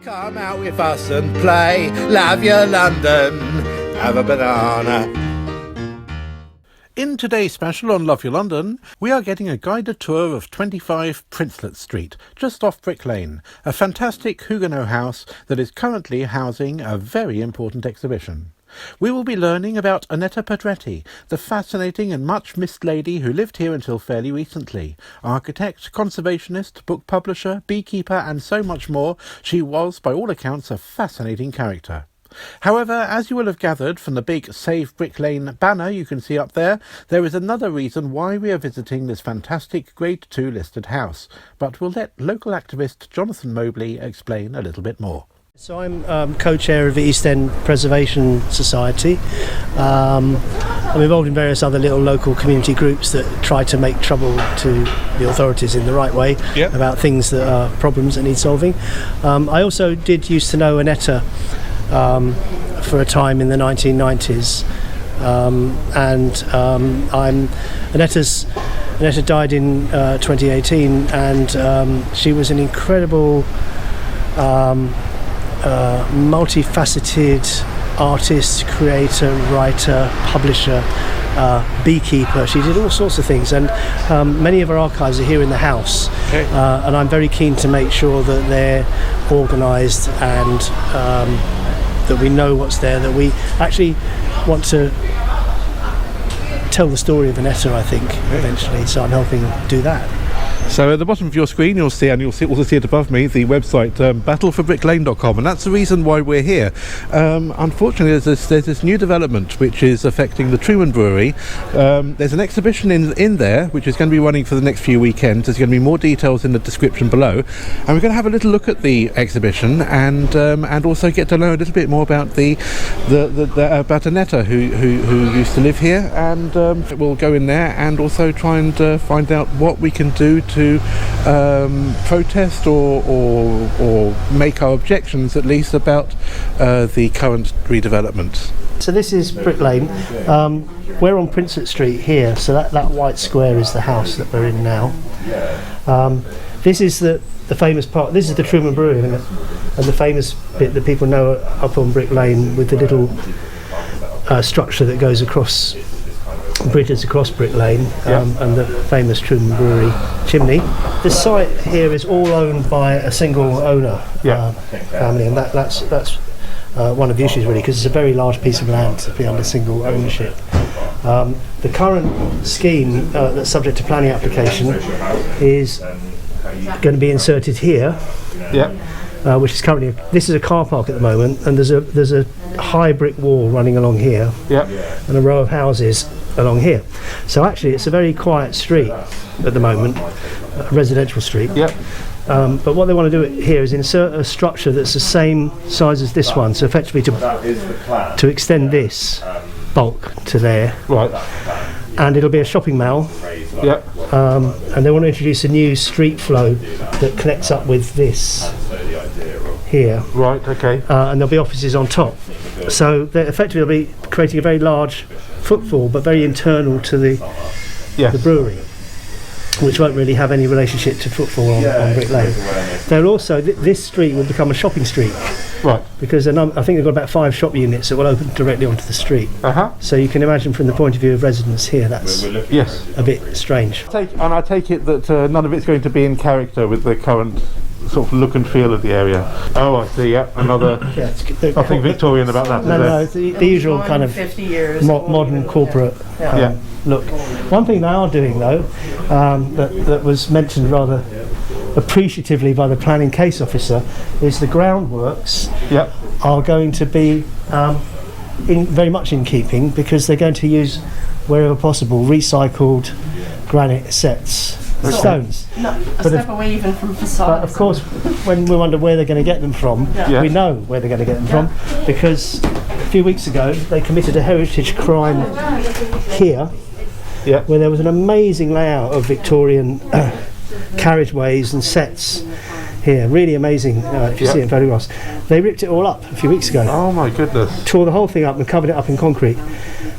Come out with us and play. Love your London. Have a banana. In today's special on Love Your London, we are getting a guided tour of 25 Princelet Street, just off Brick Lane, a fantastic Huguenot house that is currently housing a very important exhibition. We will be learning about Annetta Pedretti, the fascinating and much missed lady who lived here until fairly recently. Architect, conservationist, book publisher, beekeeper and so much more, she was, by all accounts, a fascinating character. However, as you will have gathered from the big Save Brick Lane banner you can see up there, there is another reason why we are visiting this fantastic Grade 2 listed house. But we'll let local activist Jonathan Moberly explain a little bit more. So I'm co-chair of the East End Preservation Society. I'm involved in various other little local community groups that try to make trouble to the authorities in the right way about things that are problems that need solving. I also did used to know Annetta for a time in the 1990s, Annetta died in 2018, and she was an incredible multifaceted artist, creator, writer, publisher, beekeeper. She did all sorts of things, and many of her archives are here in the house. And I'm very keen to make sure that they're organised and that we know what's there, that we actually want to tell the story of Annetta, I think, eventually, so I'm helping do that. So at the bottom of your screen you'll see, and you'll also see it above me, the website battleforbricklane.com, and that's the reason why we're here. Unfortunately there's this new development which is affecting the Truman Brewery. There's an exhibition in there which is going to be running for the next few weekends. There's going to be more details in the description below, and we're going to have a little look at the exhibition and also get to know a little bit more about about Annetta who used to live here, and we'll go in there and also try and find out what we can do to protest or make our objections, at least, about the current redevelopment. So this is Brick Lane. We're on Princelet Street here, so that white square is the house that we're in now. This is the famous part. This is the Truman Brewery, isn't it? And the famous bit that people know up on Brick Lane with the little structure that goes across bridges across Brick Lane, and the famous Truman Brewery chimney. The site here is all owned by a single owner family, and that's one of the issues, really, because it's a very large piece of land to be under single ownership. The current scheme that's subject to planning application is going to be inserted here, which is currently this is a car park at the moment, and there's a high brick wall running along here, and a row of houses along here. So actually it's a very quiet street at the moment, a residential street. But what they want to do here is insert a structure that's the same size as this one, so effectively to extend this bulk to there. And it'll be a shopping mall. And they want to introduce a new street flow that connects up with this here. And there'll be offices on top. So effectively they'll be creating a very large footfall, but very internal to the brewery, which won't really have any relationship to footfall on Brick Lane. They'll also, this street will become a shopping street, because I think they've got about 5 shop units that will open directly onto the street. So you can imagine from the point of view of residents here, that's a bit strange. I take it that none of it's going to be in character with the current sort of look and feel of the area. Oh, I see. Another nothing Victorian about that. No, it's the usual kind of 50 years modern corporate look. One thing they are doing, though, that was mentioned rather appreciatively by the planning case officer, is the groundworks are going to be very much in keeping, because they're going to use, wherever possible, recycled granite sets. Stones. A step away even from facades. But of course, when we wonder where they're going to get them from, we know where they're going to get them from, because a few weeks ago they committed a heritage crime here, where there was an amazing layout of Victorian carriageways and sets here, really amazing. If you see it in photographs, they ripped it all up a few weeks ago. Oh my goodness! Tore the whole thing up and covered it up in concrete,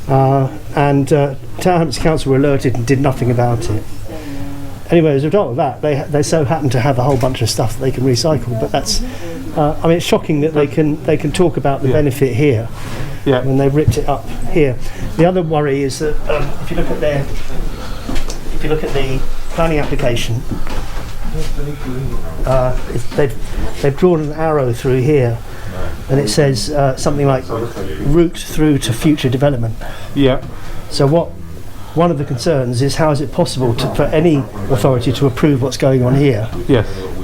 and Tower Hamlets Council were alerted and did nothing about it. anyway, as a result of that, they so happen to have a whole bunch of stuff that they can recycle. But that's, I mean, it's shocking that they can talk about the benefit here when they've ripped it up here. The other worry is that if you look at the planning application, they've drawn an arrow through here, and it says something like route through to future development. Yeah. So one of the concerns is, how is it possible for any authority to approve what's going on here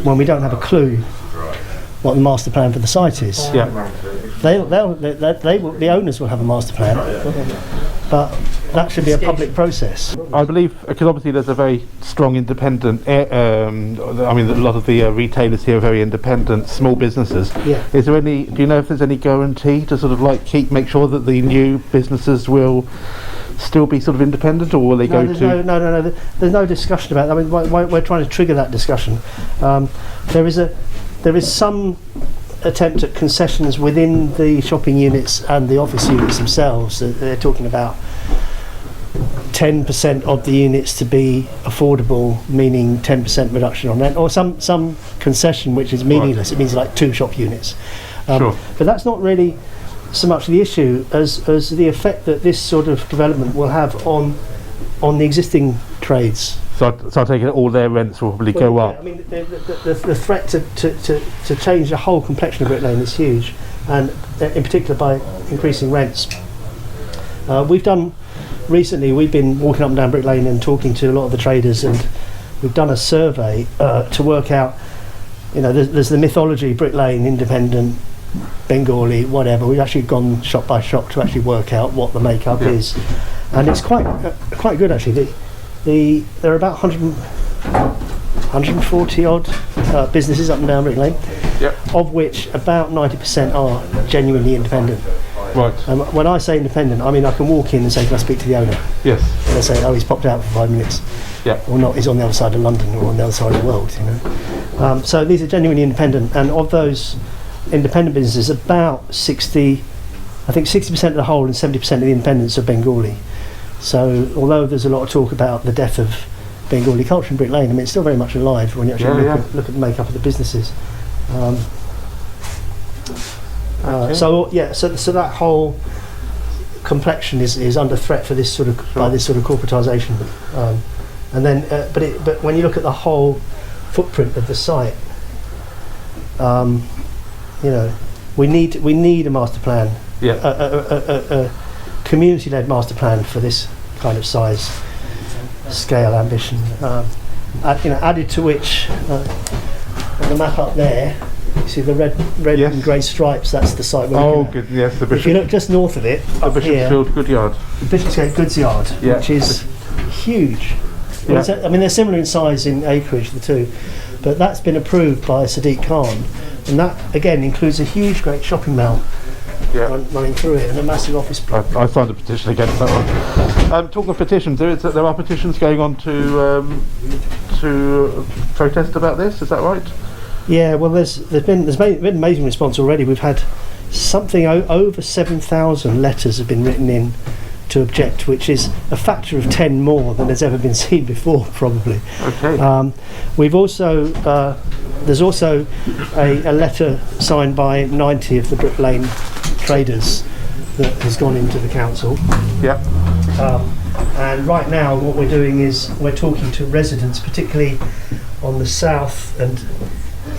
when we don't have a clue what the master plan for the site is? Yeah. The owners will have a master plan, but that should be a public process. I believe, because obviously there's a very strong independent, I mean, a lot of the retailers here are very independent, small businesses. Yeah. Is there any, do you know if there's any guarantee to sort of like make sure that the new businesses will still be sort of independent, or will they go to... No, there's no discussion about that. I mean, we're trying to trigger that discussion. There is some attempt at concessions within the shopping units and the office units themselves. They're talking about 10% of the units to be affordable, meaning 10% reduction on rent, or some concession which is meaningless. It means like 2 shop units. Sure. But that's not really so much the issue as the effect that this sort of development will have on the existing trades. So I take it all their rents will probably go up. I mean, the threat to change the whole complexion of Brick Lane is huge, and in particular by increasing rents. Recently we've been walking up and down Brick Lane and talking to a lot of the traders, and we've done a survey to work out, there's the mythology, Brick Lane, independent, Bengali, whatever. We've actually gone shop by shop to actually work out what the makeup is, and it's quite good actually. There are about 140 odd businesses up and down Brick Lane, of which about 90% are genuinely independent. Right. When I say independent, I mean I can walk in and say, can I speak to the owner? Yes. And they say, oh, he's popped out for 5 minutes. Yeah. Or not, he's on the other side of London or on the other side of the world, So these are genuinely independent, and of those independent businesses, about 60% of the whole and 70% of the independents are Bengali. So although there's a lot of talk about the death of Bengali culture in Brick Lane, I mean it's still very much alive when you actually look at the makeup of the businesses. So that whole complexion is under threat for this sort of by this sort of corporatisation, and then but when you look at the whole footprint of the site, we need a master plan, a community-led master plan for this kind of size, scale, ambition. Added to which, on the map up there, you see the red and grey stripes. That's the site. Good. Yes, the Bishop. If you look just north of it, the Bishopsfield Goods Yard. The Bishopsfield Goods Yard, which is huge. Well, I mean, they're similar in size in acreage, the two, but that's been approved by Sadiq Khan, and that again includes a huge, great shopping mall running through it and a massive office block. I signed a petition against that one. Talking of petitions, there are petitions going on to protest about this. Is that right? Yeah, well, there's been amazing response already. We've had something over 7,000 letters have been written in to object, which is a factor of 10 more than has ever been seen before, probably. Okay. We've also there's also a letter signed by 90 of the Brick Lane traders that has gone into the council. Yeah. And right now, what we're doing is we're talking to residents, particularly on the south and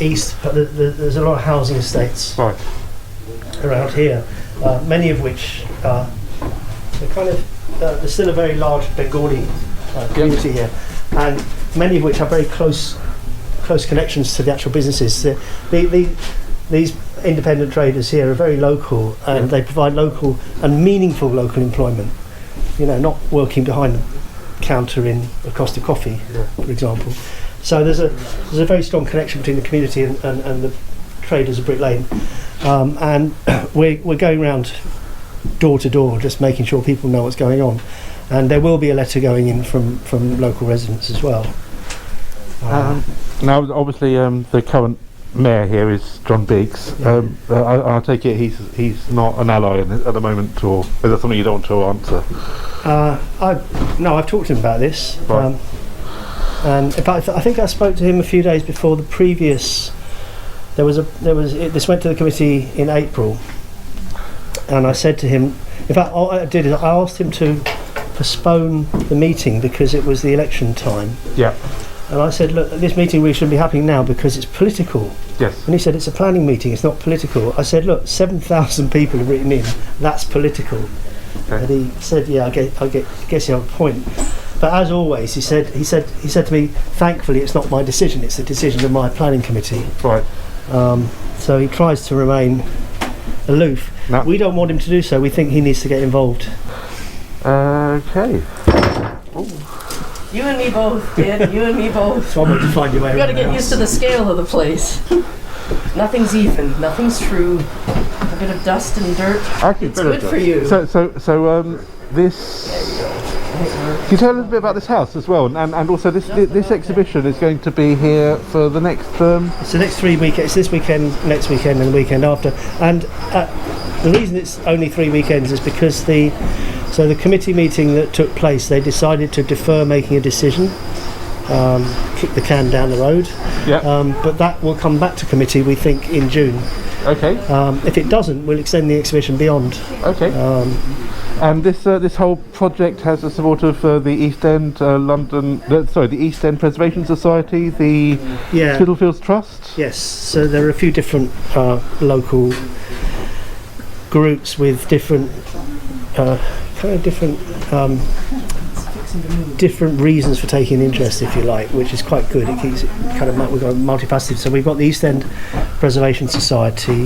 east, but there's a lot of housing estates around here, many of which are there's still a very large Bengali community here, and many of which have very close connections to the actual businesses. These independent traders here are very local, and they provide local and meaningful local employment. Not working behind the counter in a Costa Coffee, for example. So there's a very strong connection between the community and the traders of Brick Lane, and we're going around door to door, just making sure people know what's going on. And there will be a letter going in from local residents as well. Now, obviously, the current mayor here is John Biggs. I take it he's not an ally at the moment, or is that something you don't want to answer? I've talked to him about this. Right. And in fact, I think I spoke to him a few days before the previous. This went to the committee in April, and I said to him, in fact, all I did is I asked him to postpone the meeting because it was the election time. Yeah. And I said, look, this meeting really shouldn't be happening now because it's political. Yes. And he said, it's a planning meeting, it's not political. I said, look, 7,000 people have written in, that's political. Okay. And he said, yeah, I guess you have a point. But as always, he said to me, thankfully it's not my decision, it's the decision of my planning committee. Right. So he tries to remain aloof. No. We don't want him to do so, we think he needs to get involved. Okay. You and me both, Dad. You and me both. So I want to find your way You got to around get the used to the scale of the place. Nothing's even. Nothing's true. A bit of dust and dirt. It's good for you. So this. Can you tell a little bit about this house as well, and also this exhibition is going to be here for the next. It's the next 3 weekends. It's this weekend, next weekend, and the weekend after. And the reason it's only 3 weekends is because the committee meeting that took place, they decided to defer making a decision, kick the can down the road. Yeah. But that will come back to committee, we think, in June. Okay. If it doesn't, we'll extend the exhibition beyond. Okay. And this whole project has the support of the East End the East End Preservation Society, the Spitalfields Trust. Yes. So there are a few different local groups with different different reasons for taking interest, if you like, which is quite good. It keeps it kind of we've got multifaceted. So we've got the East End Preservation Society,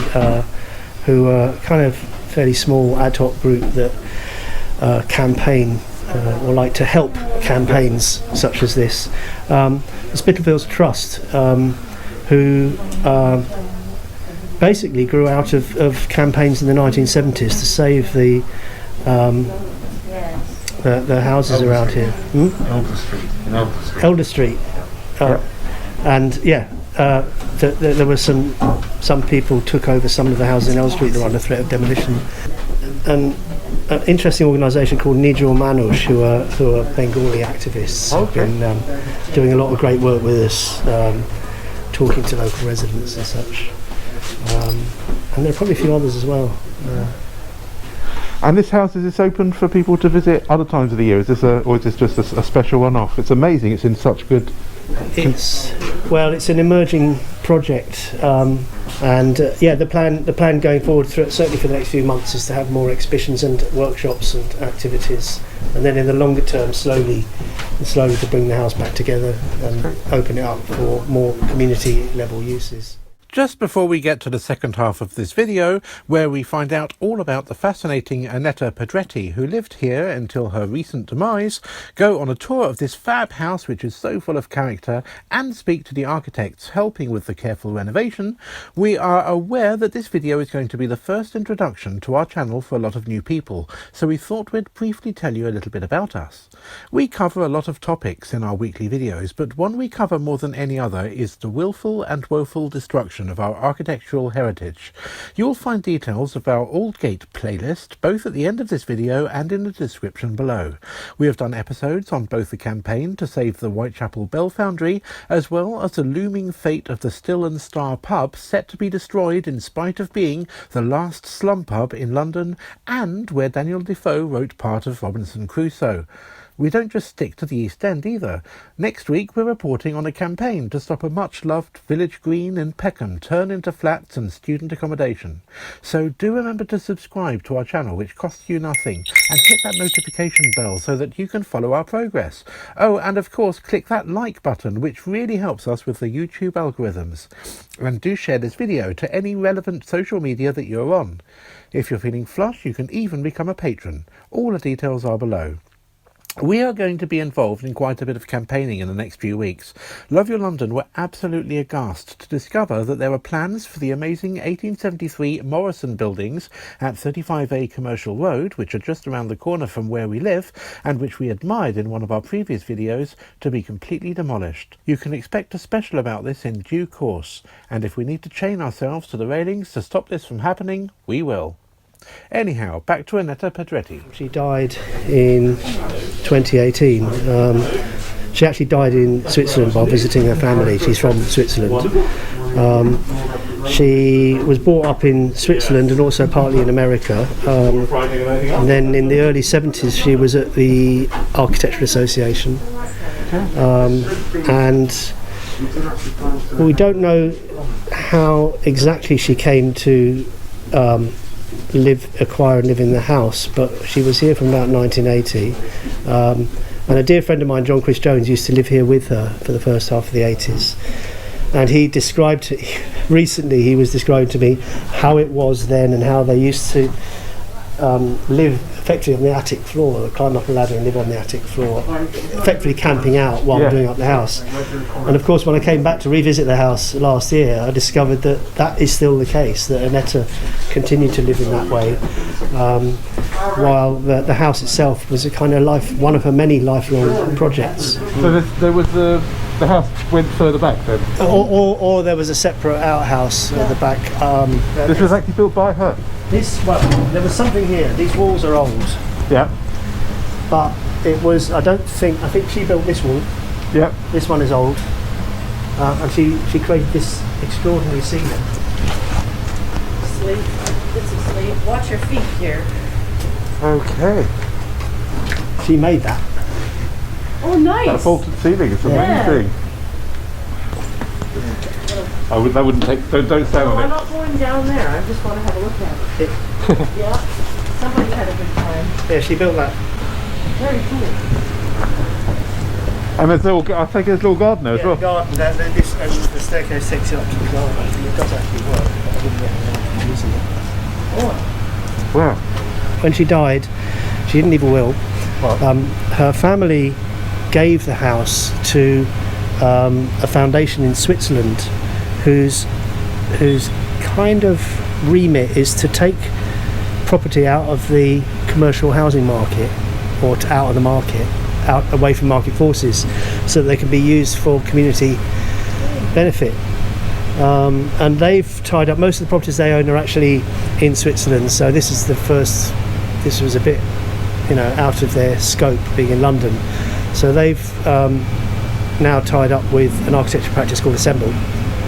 who are kind of fairly small ad hoc group that campaign or like to help campaigns such as this. The Spitalfields Trust, who basically grew out of campaigns in the 1970s to save the houses around here. Elder Street. And there were some people took over some of the houses in Elder Street that were under threat of demolition. And an interesting organisation called Nijur Manush, who are Bengali activists, have been doing a lot of great work with us, talking to local residents and such. And there are probably a few others as well. And this house, is this open for people to visit other times of the year? Is this just a special one-off? It's amazing. It's in such good. It's an emerging project, the plan going forward, certainly for the next few months, is to have more exhibitions and workshops and activities, and then in the longer term, slowly to bring the house back together and open it up for more community level uses. Just before we get to the second half of this video, where we find out all about the fascinating Annetta Pedretti, who lived here until her recent demise, go on a tour of this fab house which is so full of character, and speak to the architects helping with the careful renovation, we are aware that this video is going to be the first introduction to our channel for a lot of new people, so we thought we'd briefly tell you a little bit about us. We cover a lot of topics in our weekly videos, but one we cover more than any other is the willful and woeful destruction of our architectural heritage. You'll find details of our Aldgate playlist both at the end of this video and in the description below. We have done episodes on both the campaign to save the Whitechapel Bell Foundry, as well as the looming fate of the Still and Star pub, set to be destroyed in spite of being the last slum pub in London, and where Daniel Defoe wrote part of Robinson Crusoe. We don't just stick to the East End either. Next week we're reporting on a campaign to stop a much-loved village green in Peckham turn into flats and student accommodation. So do remember to subscribe to our channel, which costs you nothing, and hit that notification bell so that you can follow our progress. Oh, and of course click that like button, which really helps us with the YouTube algorithms. And do share this video to any relevant social media that you're on. If you're feeling flush, you can even become a patron. All the details are below. We are going to be involved in quite a bit of campaigning in the next few weeks. Love Your London were absolutely aghast to discover that there were plans for the amazing 1873 Morrison buildings at 35A Commercial Road, which are just around the corner from where we live, and which we admired in one of our previous videos, to be completely demolished. You can expect a special about this in due course, and if we need to chain ourselves to the railings to stop this from happening, we will. Anyhow, back to Annetta Pedretti. She died in 2018. She actually died in Switzerland while visiting her family. She's from Switzerland. She was brought up in Switzerland and also partly in America. And then in the early 70s she was at the Architectural Association. And we don't know how exactly she came to acquire and live in the house, but she was here from about 1980. And a dear friend of mine, John Chris Jones, used to live here with her for the first half of the 80s. And he described, recently he was describing to me how it was then and how they used to live effectively on the attic floor, climb up a ladder and live on the attic floor, effectively camping out while doing up the house. And of course when I came back to revisit the house last year, I discovered that that is still the case, that Annetta continued to live in that way, while the house itself was a kind of one of her many lifelong projects. So there was the house went further back then? Or there was a separate outhouse at the back. This was actually built by her? There was something here. These walls are old. Yeah. But it was, I think she built this wall. Yeah. This one is old. And she created this extraordinary ceiling. Sleep. This is sleep. Watch your feet here. Okay. She made that. Oh, nice. That vaulted ceiling is amazing. That wouldn't take. Don't stand on it. I'm not going down there. I just want to have a look at it. Yeah. Somebody had a good time. Yeah, she built that. Very cool. And there's I think there's a little garden there as well. The garden. And the staircase takes you up to the garden. I think it does actually work. But I wouldn't recommend using it. Oh. Wow. When she died, she didn't leave a will. Her family gave the house to a foundation in Switzerland whose kind of remit is to take property out of the commercial housing market, or out of the market, out away from market forces, so that they can be used for community benefit. And they've tied up most of the properties they own are actually in Switzerland, so this was a bit out of their scope being in London. So they've now tied up with an architecture practice called Assemble,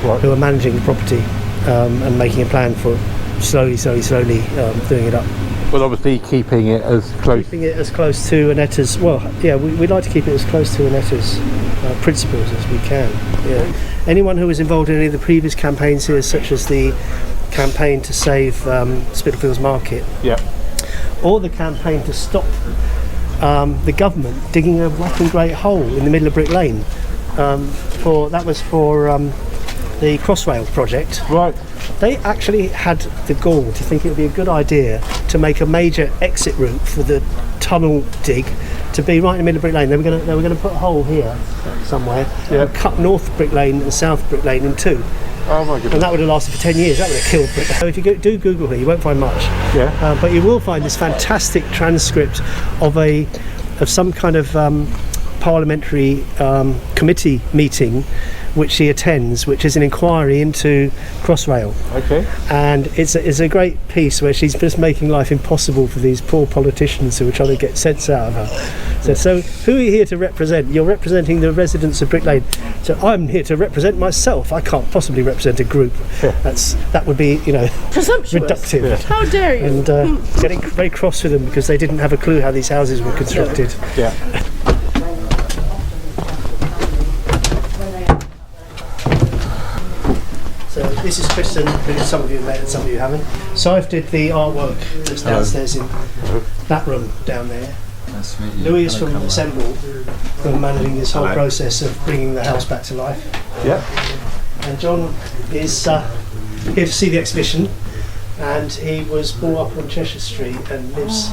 who are managing the property and making a plan for slowly doing it up. Well, obviously keeping it as close to Annetta's. We'd like to keep it as close to Annetta's principles as we can. Yeah. Anyone who was involved in any of the previous campaigns here, such as the campaign to save Spitalfields Market, or the campaign to stop the government digging a whacking great hole in the middle of Brick Lane, for the Crossrail project. Right. They actually had the gall to think it would be a good idea to make a major exit route for the tunnel dig to be right in the middle of Brick Lane. They were going to put a hole here somewhere and cut North Brick Lane and South Brick Lane in two. Oh my goodness. And that would have lasted for 10 years. That would have killed Brick Lane. So if you do Google here, you won't find much. Yeah. But you will find this fantastic transcript of some kind of parliamentary committee meeting which she attends, which is an inquiry into Crossrail. Okay. And it's a great piece where she's just making life impossible for these poor politicians who are trying to get sense out of her. So who are you here to represent? You're representing the residents of Brick Lane. So I'm here to represent myself. I can't possibly represent a group. That would be, presumptuous. Reductive. Yeah. How dare you? And getting very cross with them because they didn't have a clue how these houses were constructed. Yeah. So this is Tristán, who some of you have met and some of you haven't. So did the artwork that's downstairs in that room down there. Nice to meet you. Louis is from Assemble, who are managing this whole process of bringing the house back to life. Yeah. And John is here to see the exhibition, and he was brought up on Cheshire Street and lives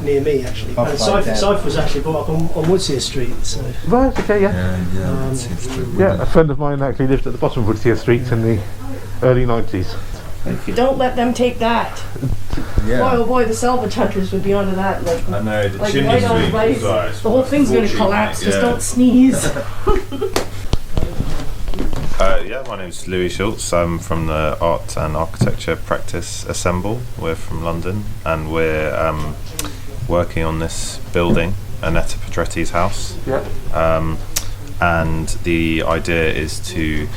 near me actually. And Syph was actually brought up on Woodseer Street. So. Right, okay, yeah. A friend of mine actually lived at the bottom of Woodseer Street in the early 90s. Don't let them take that. Yeah. Boy, oh boy, the salvage hunters would be onto that. I know, the like chimney right on sweep right. was The whole thing's going to collapse. Yeah. Just don't sneeze. My name's Louis Schultz. I'm from the Art and Architecture Practice Assemble. We're from London, and we're working on this building, Annetta Pedretti's house. Yeah. and the idea is to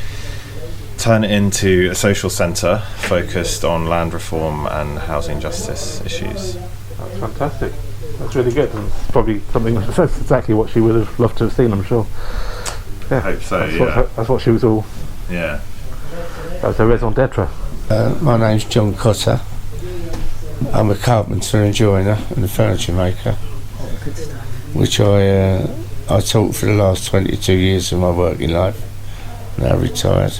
turn it into a social centre focused on land reform and housing justice issues. That's fantastic. That's really good. And it's probably something that's exactly what she would have loved to have seen, I'm sure. Yeah, I hope so. That's what she was all. Yeah. That was her raison d'etre. My name's John Cotter. I'm a carpenter and joiner and a furniture maker, which I taught for the last 22 years of my working life. Now retired.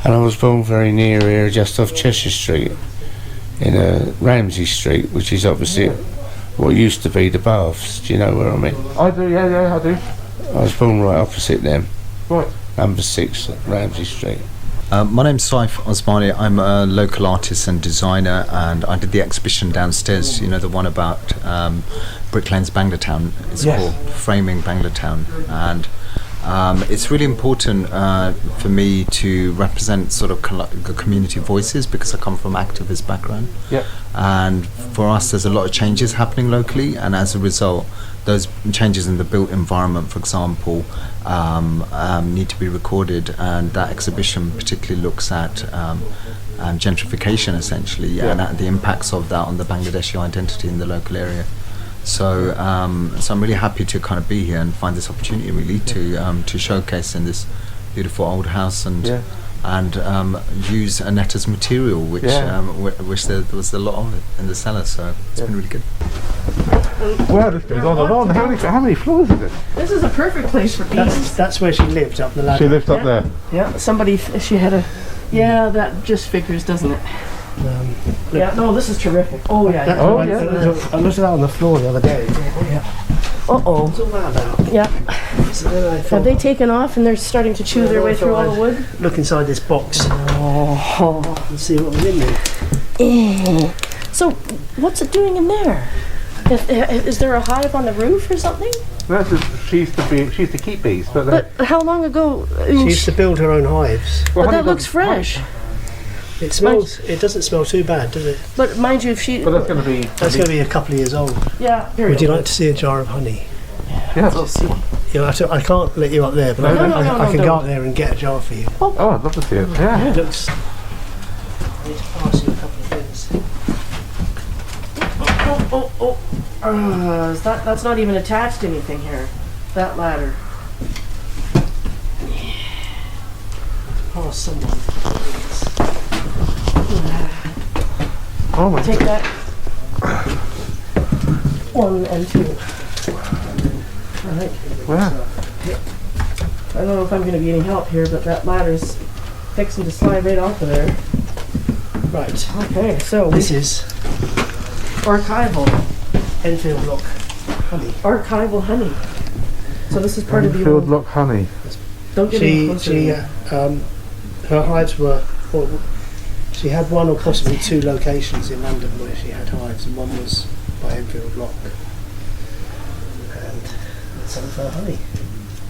And I was born very near here, just off Cheshire Street, in Ramsey Street, which is obviously what used to be the Baths. Do you know where I mean? I do, yeah, I do. I was born right opposite them. Right. Number 6 at Ramsey Street. My name's Saif Osmani. I'm a local artist and designer, and I did the exhibition downstairs, you know, the one about Brick Lane's Bangla it's called Framing Bangla. And it's really important for me to represent sort of community voices, because I come from activist background. Yeah. And for us, there's a lot of changes happening locally, and as a result, those changes in the built environment, for example, need to be recorded, and that exhibition particularly looks at gentrification, essentially, and at the impacts of that on the Bangladeshi identity in the local area. So I'm really happy to kind of be here and find this opportunity really to showcase in this beautiful old house and use Annetta's material, which there was a lot of it in the cellar, so it's been really good. Well, this goes on and on. How many floors is it? This is a perfect place for bees. That's where she lived, up the ladder. She lived up there. Yeah, she had a. Yeah, that just figures, doesn't it? Yeah, no, this is terrific. Oh yeah. I looked at that on the floor the other day. Uh-oh. What's all that about? Yeah. So then I thought, Have they taken off and they're starting to chew their way through all the wood? Look inside this box Oh. and see what was in there. So, what's it doing in there? Is there a hive on the roof or something? She used to keep bees, But how long ago? She used to build her own hives. But that looks fresh. It smells. It doesn't smell too bad, does it? But mind you, if she... But that's going to be a couple of years old. Yeah. Would you like to see a jar of honey? Yeah. We'll see. I can't let you up there, but I can go up there and get a jar for you. Oh, I'd love to see it. Yeah. It looks... I need to pass you a couple of things. That's not even attached to anything here. That ladder. Pass someone. Oh my. Take that. 1 and 2. Alright. Wow. I don't know if I'm going to be any help here, but that ladder's fixing to slide right off of there. Right. Okay, so This is archival. Enfield Lock honey. Archival honey. So this is part of the Enfield old... Lock honey. Don't get any closer. Her hives were... Well, she had one or possibly 2 locations in London where she had hives, and one was by Enfield Lock. And some of her honey.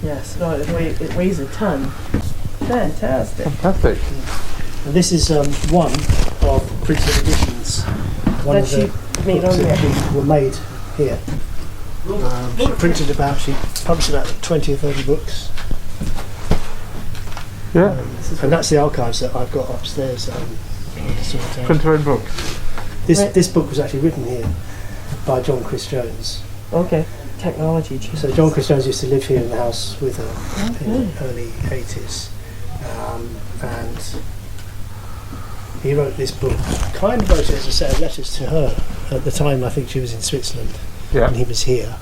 Yes, no, it weighs a ton. Fantastic. Fantastic. And this is one of Princelet editions. One That of she the made books on that there. were made here. She published about 20 or 30 books. Yeah. And that's the archives that I've got upstairs. Print her own books. This book was actually written here by John Chris Jones. Okay. Technology. So John Chris Jones used to live here in the house with her in the early 80s. And he wrote this book, kind of wrote it as a set of letters to her. At the time, I think she was in Switzerland, and he was here.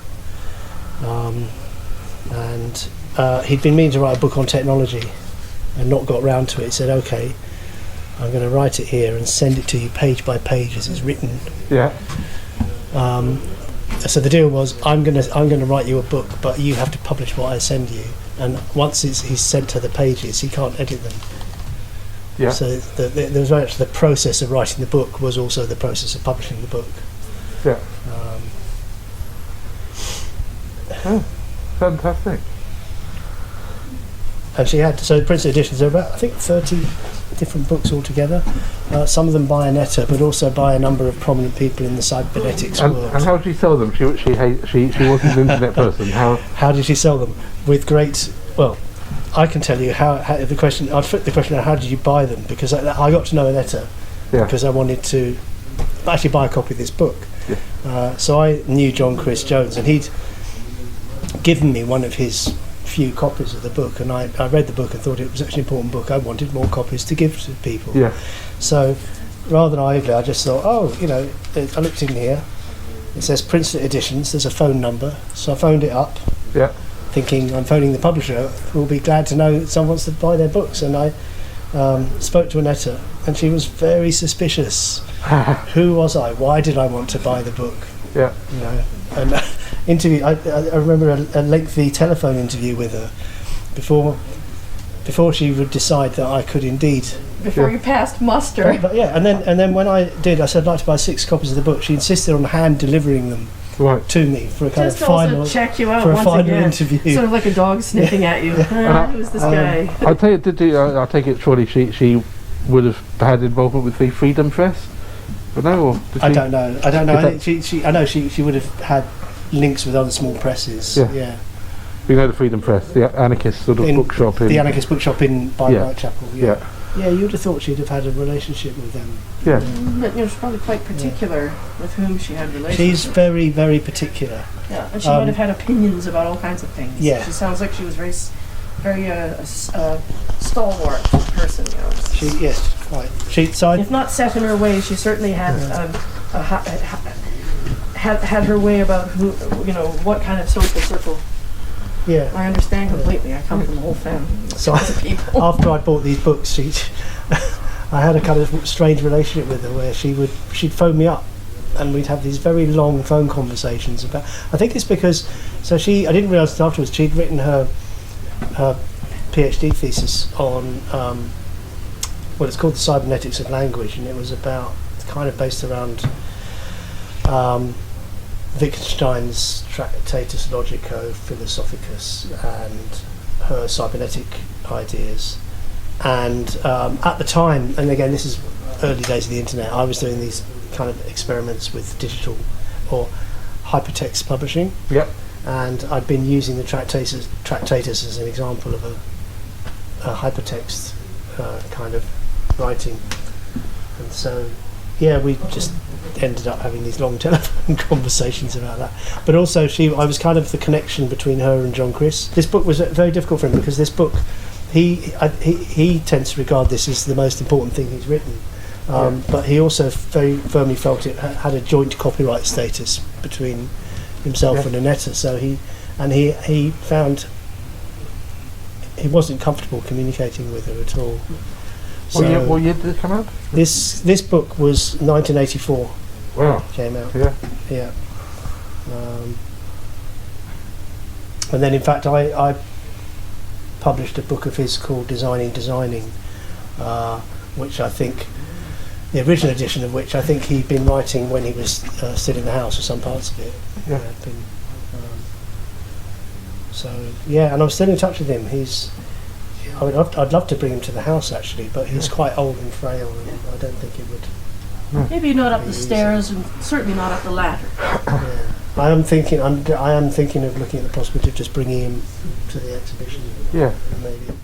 He'd been meaning to write a book on technology and not got round to it. He said, okay, I'm going to write it here and send it to you page by page as it's written. Yeah. So the deal was, I'm going to write you a book, but you have to publish what I send you. And once he's sent her the pages, he can't edit them. Yeah. So there was very much the process of writing the book was also the process of publishing the book. Yeah. Fantastic. And she had, so Princelet editions are about, I think different books altogether. Some of them by Annetta, but also by a number of prominent people in the cybernetics world. And how did she sell them? She wasn't an internet person. How did she sell them? With great... Well, I can tell you how the question... I'd flip the question out, how did you buy them? Because I got to know Annetta because I wanted to actually buy a copy of this book. Yeah. So I knew John Chris Jones, and he'd given me one of his few copies of the book, and I read the book and thought it was actually an important book. I wanted more copies to give to people. Yeah. So rather than naively, I just thought, I looked in here, it says Princelet Editions, there's a phone number, so I phoned it up, thinking I'm phoning the publisher, who will be glad to know that someone wants to buy their books. And I spoke to Annetta, and she was very suspicious. Who was I? Why did I want to buy the book? Yeah. And interview. I remember a lengthy telephone interview with her before she would decide that I could indeed. Before you passed muster. But and then when I did, I said I'd like to buy 6 copies of the book. She insisted on hand delivering them to me for a kind just of final check you out for a once final again. Interview. Sort of like a dog sniffing at you. Who's this guy? I'll take it. Surely she would have had involvement with the Freedom Press. But no, or did she? I don't know. I think I know she would have had links with other small presses. Yeah. You know the Freedom Press, the anarchist sort of bookshop in... The anarchist bookshop by Whitechapel, Yeah, you would have thought she'd have had a relationship with them. Yeah. But she's probably quite particular with whom she had relations. She's very, very particular. Yeah, and she might have had opinions about all kinds of things. Yeah. She sounds like she was very stalwart person, If not set in her ways, she certainly had had her way about who, what kind of social circle. Yeah, I understand completely. I come from a whole family. So after I bought these books, I had a kind of strange relationship with her, where she'd phone me up, and we'd have these very long phone conversations about. I think it's because I didn't realise afterwards she'd written her PhD thesis on it's called the Cybernetics of Language, and it was kind of based around Wittgenstein's Tractatus Logico Philosophicus and her cybernetic ideas. And at the time, and again this is early days of the internet, I was doing these kind of experiments with digital or hypertext publishing. Yep. And I'd been using the Tractatus as an example of a hypertext kind of writing. And so we just ended up having these long telephone conversations about that. But also I was kind of the connection between her and John Chris. This book was very difficult for him, because this book, he tends to regard this as the most important thing he's written. But he also very firmly felt it had a joint copyright status between himself and Annetta. So he found he wasn't comfortable communicating with her at all. So what year did it come out? This book was 1984. Wow. Came out. Yeah. And then in fact I published a book of his called Designing, which I think, the original edition of which I think he'd been writing when he was still in the house, or some parts of it. Yeah. And I'm still in touch with him. I'd love to bring him to the house actually, but he's quite old and frail, and I don't think it would. Maybe not up the stairs, and certainly not up the ladder. I am thinking of looking at the possibility of just bringing him to the exhibition. Yeah. Maybe.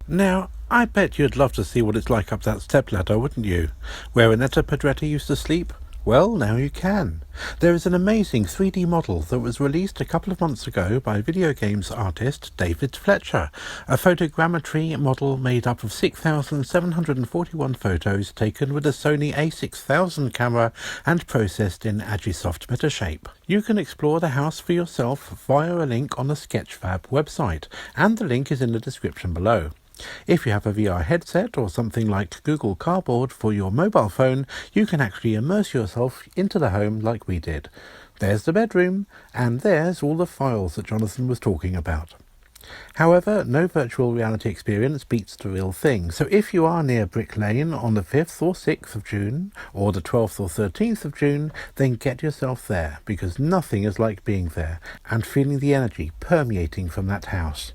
Now, I bet you'd love to see what it's like up that stepladder, wouldn't you? Where Annetta Pedretti used to sleep? Well, now you can. There is an amazing 3D model that was released a couple of months ago by video games artist David Fletcher, a photogrammetry model made up of 6,741 photos taken with a Sony a6000 camera and processed in Agisoft Metashape. You can explore the house for yourself via a link on the Sketchfab website, and the link is in the description below. If you have a VR headset or something like Google Cardboard for your mobile phone, you can actually immerse yourself into the home like we did. There's the bedroom, and there's all the files that Jonathan was talking about. However, no virtual reality experience beats the real thing, so if you are near Brick Lane on the 5th or 6th of June, or the 12th or 13th of June, then get yourself there, because nothing is like being there and feeling the energy permeating from that house.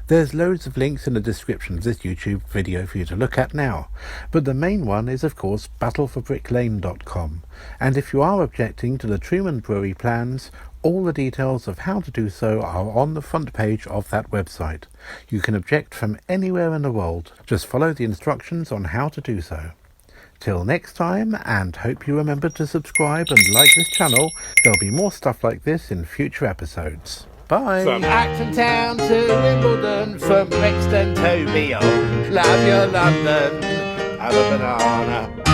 There's loads of links in the description of this YouTube video for you to look at now, but the main one is of course battleforbricklane.com, and if you are objecting to the Truman Brewery plans, all the details of how to do so are on the front page of that website. You can object from anywhere in the world. Just follow the instructions on how to do so. Till next time, and hope you remember to subscribe and like this channel. There'll be more stuff like this in future episodes. Bye! From Acton Town to Wimbledon, from Brixton to beyond, love your London, have a banana.